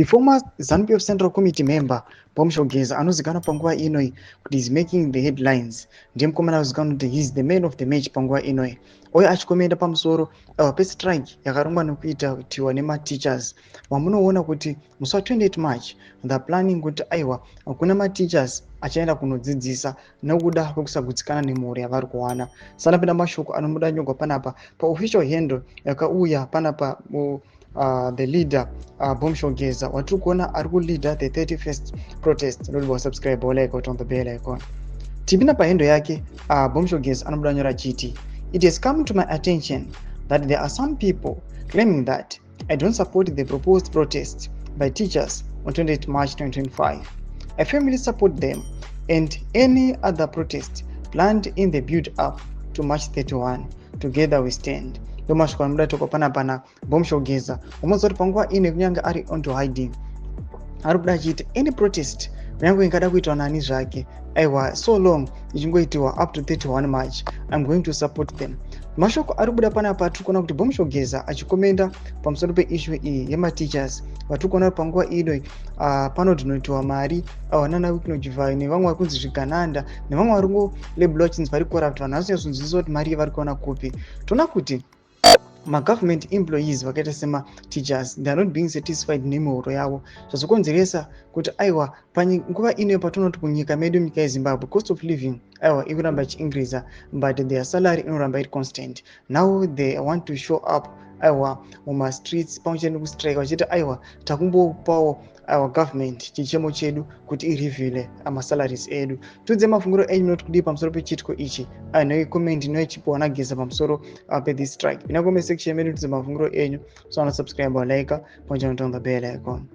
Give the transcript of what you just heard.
The former ZANU-PF Central Committee member Bom Shogeza anozikana panguva inoi kuti is making the headlines. Ndiye mukomana anozikana kuti he is the man of the match panguva inoi. Uye achikomenda pamusoro pestrike yakarongwa nekuitiwa nemateachers. Wamunoona kuti musi wa28 March the planning kuti aiwa kuna mateachers achaenda kunodzidzisa nekuda kwekusagutsikana nemhuri yavari kuwana. Sanapinda mashoko anomuda nyogwa panapa pa official handle yakauya panapa the leader Bom Shogeza watiri kuona ari kuleader the 31st protest. Nodiwa subscribe like on the bell icon. Tipinda pahendo yake Bom Shogeza anomuda nyora chiti, it has come to my attention that there are some people claiming that I don't support the proposed protest by teachers on 28 March 2025. I firmly support them and any other protest planned in the build-up to March 31. Together we stand. Ndomashwa muda toko pana Bom Shogeza umozoti panguva ine kunyanga ari onto hiding ari kuda achiti any protest kunyange ingada kuitwa nani zvake aiwa so long ichingoitiwa up to 31 March I'm going to support them. Mashoko ari kuda panapa tiri kuona kuti Bom Shogeza achikomenda pamusoro peissue iyi yemateachers vatiri kuona panguva ino panodhinoitiwa mari nana Wicknojivai nevamwe vari kunzi Zvigananda nevamwe vari ngo-label auctions vari corrupt vanhu vasinyatsonzwisisa kuti mari yavari kuona kupi. Toona kuti government employees vakaita sema teachers they are not being satisfied nemihoro yavo zvazokonzeresa kuti aiwa panguva ino patonoti kunyika medu nyika yeZimbabwe cost of living aiwa ikuramba ichiinkrisa but their salary inoramba iri constant. Now they want to show up aiwa mumastreets pamwe nekustrike vachiti aiwa takumbopawo our government chichemo chedu kuti irevhile amasalaries edu. Tudze mafunguro enyu noti kudii pamusoro pechitiko ichi noikomend noichipiwa nageza pamusoro pe-this strike. Pinda comment section medu tudze mafunguro enyu, so subscribe or like pamwe on the bell icon.